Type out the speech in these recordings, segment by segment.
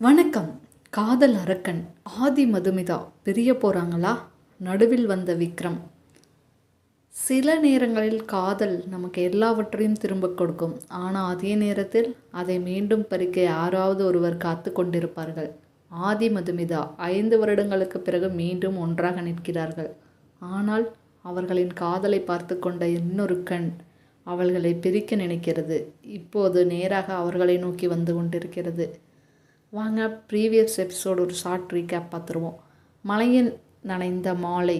வணக்கம். காதல் அரக்கன் ஆதி மதுமிதா பிரிய போகிறாங்களா? நடுவில் வந்த விக்ரம். சில நேரங்களில் காதல் நமக்கு எல்லாவற்றையும் திரும்ப கொடுக்கும். ஆனால் அதே நேரத்தில் அதை மீண்டும் பறிக்க யாராவது ஒருவர் காத்து கொண்டிருப்பார்கள். ஆதி மதுமிதா 5 வருடங்களுக்கு பிறகு மீண்டும் ஒன்றாக நிற்கிறார்கள். ஆனால் அவர்களின் காதலை பார்த்து கொண்ட இன்னொரு கண் அவர்களை பிரிக்க நினைக்கிறது. இப்போது நேராக அவர்களை நோக்கி வந்து கொண்டிருக்கிறது. வாங்க, ப்ரீவியஸ் எபிசோடு ஒரு ஷார்ட் ரீகேப் பார்த்துருவோம். மலையில் நனைந்த மாலை.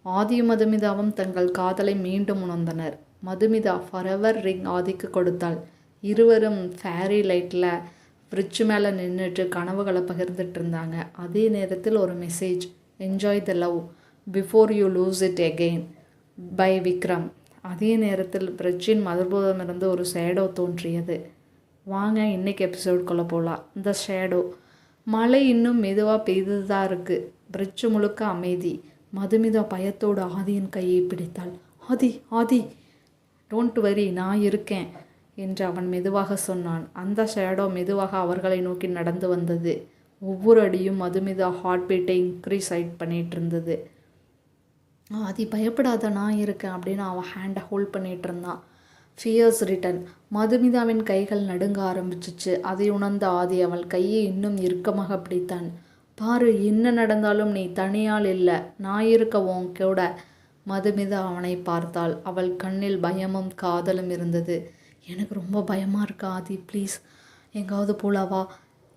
ஆதியும் மதுமிதாவும் தங்கள் காதலை மீண்டும் உணர்ந்தனர். மதுமிதா ஃபரெவர் ரிங் ஆதிக்கு கொடுத்தாள். இருவரும் ஃபேரி லைட்டில் ஃப்ரிட்ஜ் மேலே நின்றுட்டு கனவுகளை பகிர்ந்துட்டு இருந்தாங்க. அதே நேரத்தில் ஒரு message, enjoy the love before you lose it again by Vikram. அதே நேரத்தில் ஃப்ரிட்ஜின் மறுபுறமிருந்து ஒரு ஷேடோ தோன்றியது. வாங்க இன்றைக்கி எபிசோடுக்குள்ளே போகலாம். இந்த ஷேடோ. மழை இன்னும் மெதுவாக பெய்து தான் இருக்குது. பிரிட்ஜு முழுக்க அமைதி. மதுமிதா பயத்தோடு ஆதியின் கையை பிடித்தாள். ஆதி ஆதி, டோன்ட் வரி, நான் இருக்கேன் என்று அவன் மெதுவாக சொன்னான். அந்த ஷேடோ மெதுவாக அவர்களை நோக்கி நடந்து வந்தது. ஒவ்வொரு அடியும் மதுமிதா ஹார்ட் பீட்டை இன்க்ரீஸ் பண்ணிகிட்டு இருந்தது. ஆதி பயப்படாத, நான் இருக்கேன் அப்படின்னு அவன் ஹேண்டை ஹோல்ட் பண்ணிகிட்டு இருந்தான். ஃபியர்ஸ் ரிட்டன். மதுமிதாவின் கைகள் நடுங்க ஆரம்பிச்சிச்சு. அதை உணர்ந்த ஆதி அவள் கையை இன்னும் இறுக்கமாக பிடித்தான். பாரு, என்ன நடந்தாலும் நீ தனியால் இல்லை, நான் இருக்க உன் கூட. மதுமிதா அவனை பார்த்தாள். அவள் கண்ணில் பயமும் காதலும் இருந்தது. எனக்கு ரொம்ப பயமாக இருக்கா ஆதி, ப்ளீஸ் எங்காவது போலாவா?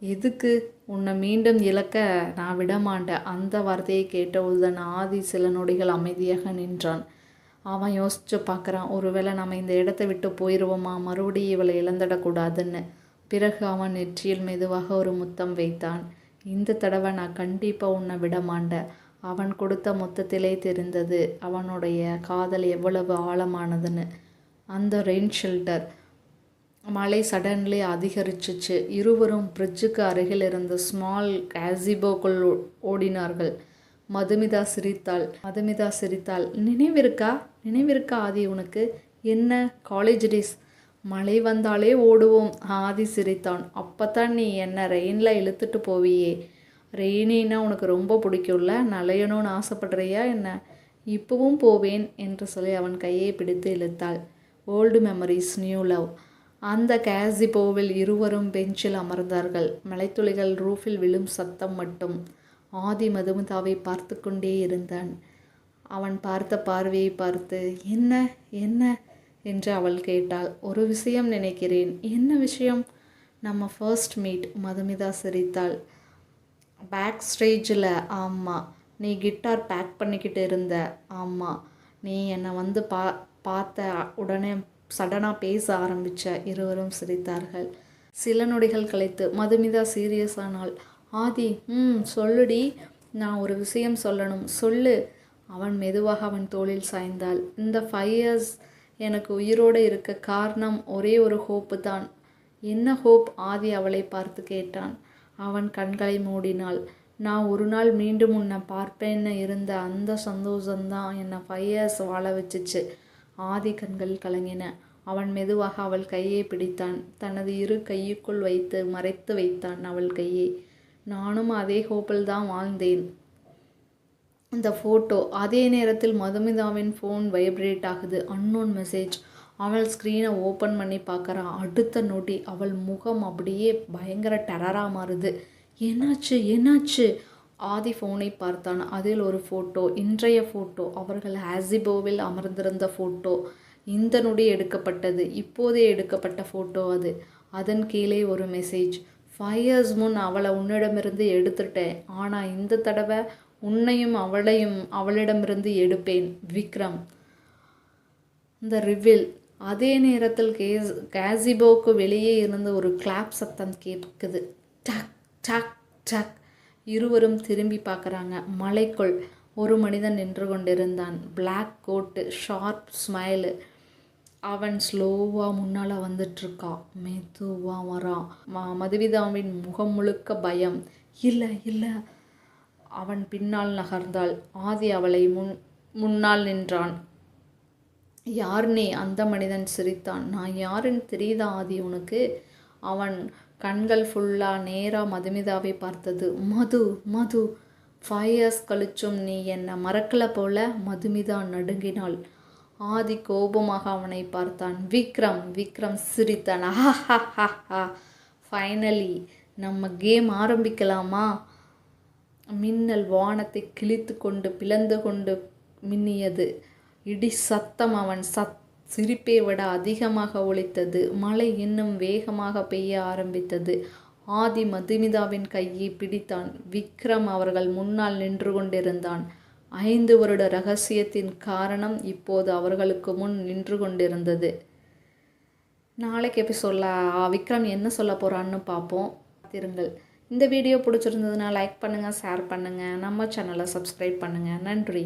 எதுக்கு? உன்னை மீண்டும் இழக்க நான் விடமாட்டேன். அந்த வார்த்தையை கேட்டவுடன் ஆதி சில நொடிகள் அமைதியாக நின்றான். அவன் யோசித்து பார்க்குறான், ஒருவேளை நம்ம இந்த இடத்த விட்டு போயிடுவோமா, மறுபடியும் இவளை இழந்துடக்கூடாதுன்னு. பிறகு அவன் நெற்றியில் மெதுவாக ஒரு முத்தம் வைத்தான். இந்த தடவை நான் கண்டிப்பாக உன்னை விட மாட்டேன். அவன் கொடுத்த மொத்தத்திலே தெரிந்தது அவனுடைய காதல் எவ்வளவு ஆழமானதுன்னு. அந்த ரெயின் ஷெல்டர். மழை சடன்லி அதிகரிச்சிச்சு. இருவரும் பிரிட்ஜுக்கு அருகில் இருந்த ஸ்மால் கேசிபோக்குள் ஓடினார்கள். மதுமிதா சிரித்தாள். நினைவிருக்கா ஆதி உனக்கு? என்ன, காலேஜ் டேஸ்? மழை வந்தாலே ஓடுவோம். ஆதி சிரித்தான். அப்போத்தான் நீ என்னை ரெயினில் இழுத்துட்டு போவியே. ரெயினின்னா உனக்கு ரொம்ப பிடிக்கும்ல, நலையணும்னு ஆசைப்படுறியா என்ன? இப்போவும் போவேன் என்று சொல்லி அவன் கையை பிடித்து இழுத்தாள். Old memories, new love. அந்த கேசிபோவில் இருவரும் பெஞ்சில் அமர்ந்தார்கள். மலைத்துளிகள் ரூஃபில் விழும் சத்தம் மட்டும். ஆதி மதுமிதாவை பார்த்து கொண்டே இருந்தான். அவன் பார்த்த பார்வையை பார்த்து, என்ன என்ன என்று அவள் கேட்டாள். ஒரு விஷயம் நினைக்கிறேன். என்ன விஷயம்? நம்ம ஃபர்ஸ்ட் மீட். மதுமிதா சிரித்தாள். பேக் ஸ்டேஜில். ஆமாம். நீ கிட்டார் பேக் பண்ணிக்கிட்டு இருந்த. ஆமாம். நீ என்னை வந்து பார்த்த உடனே சடனாக பேச ஆரம்பித்த. இருவரும் சிரித்தார்கள். சில நொடிகள் கழித்து மதுமிதா சீரியஸ் ஆனாள். ஆதி, சொல்லுடி, நான் ஒரு விஷயம் சொல்லணும், சொல்லு. அவன் மெதுவாக அவன் தோளில் சாய்ந்தாள். இந்த 5 years எனக்கு உயிரோடு இருக்க காரணம் ஒரே ஒரு ஹோப்பு தான். என்ன ஹோப்? ஆதி அவளை பார்த்து கேட்டான். அவன் கண்களை மூடினாள். நான் ஒரு நாள் மீண்டும் உன்னை பார்ப்பேன்னு இருந்த அந்த சந்தோஷம்தான் என்னை 5 years வாழ வச்சிச்சு. ஆதி கண்கள் கலங்கின. அவன் மெதுவாக அவள் கையை பிடித்தான். தனது 2 கையுக்குள் வைத்து மறைத்து வைத்தான் அவள் கையை. நானும் அதே ஹோப்பில் தான் வாழ்ந்தேன். இந்த ஃபோட்டோ. அதே நேரத்தில் மதுமிதாவின் ஃபோன் வைப்ரேட் ஆகுது. Unknown message. அவள் ஸ்க்ரீனை ஓப்பன் பண்ணி பார்க்குறான். அடுத்த நொடி அவள் முகம் அப்படியே பயங்கர டெரராக மாறுது. என்னாச்சு? ஆதி ஃபோனை பார்த்தான். அதில் ஒரு ஃபோட்டோ. இன்றைய ஃபோட்டோ. அவர்கள் ஹாசிபோவில் அமர்ந்திருந்த ஃபோட்டோ. இந்த நொடி எடுக்கப்பட்டது. இப்போதே எடுக்கப்பட்ட ஃபோட்டோ அது. அதன் கீழே ஒரு மெசேஜ். 5 years முன் அவளை உன்னிடமிருந்து எடுத்துட்டேன். ஆனால் இந்த தடவை உன்னையும் அவளிடமிருந்து எடுப்பேன். விக்ரம். இந்த ரிவில். அதே நேரத்தில் கேசிபோக்கு வெளியே இருந்து ஒரு கிளாப் சத்தம் கேட்குது. டக் டக் டக். இருவரும் திரும்பி பார்க்குறாங்க. மலைக்குள் ஒரு மனிதன் நின்று கொண்டிருந்தான். Black coat, sharp smile. அவன் ஸ்லோவாக முன்னால் வந்துட்டுருக்கா. மெதுவாக வரான். மதுமிதாவின் முகம் முழுக்க பயம். இல்லை. அவன் பின்னால் நகர்ந்தாள். ஆதி அவளை முன்னால் நின்றான். யார் நீ? அந்த மனிதன் சிரித்தான். நான் யாருன்னு தெரியுதா ஆதி உனக்கு? அவன் கண்கள் ஃபுல்லாக நேராக மதுமிதாவை பார்த்தது. மது மது 5 இயர்ஸ் கழிச்சும் நீ என்னை மறக்கலை போல. மதுமிதா நடுங்கினாள். ஆதி கோபமாக அவனை பார்த்தான். விக்ரம் விக்ரம் சிரித்தான். ஆஹா, ஃபைனலி நம்ம கேம் ஆரம்பிக்கலாமா? மின்னல் வானத்தை கிழித்து கொண்டு பிளந்து கொண்டு மின்னியது. இடி சத்தம் அவன் சிரிப்பை விட அதிகமாக ஒலித்தது. மழை இன்னும் வேகமாக பெய்ய ஆரம்பித்தது. ஆதி மதுமிதாவின் கையை பிடித்தான். விக்ரம் அவர்கள் முன்னால் நின்று கொண்டிருந்தான். 5 வருட ரகசியத்தின் காரணம் இப்போது அவர்களுக்கு முன் நின்று கொண்டிருந்தது. நாளைக்கு எபிசோடில் விக்ரம் என்ன சொல்ல போகிறான்னு பார்ப்போம். பார்த்திருங்கள். இந்த வீடியோ பிடிச்சிருந்ததுன்னா லைக் பண்ணுங்கள், ஷேர் பண்ணுங்கள், நம்ம சேனலை சப்ஸ்கிரைப் பண்ணுங்கள். நன்றி.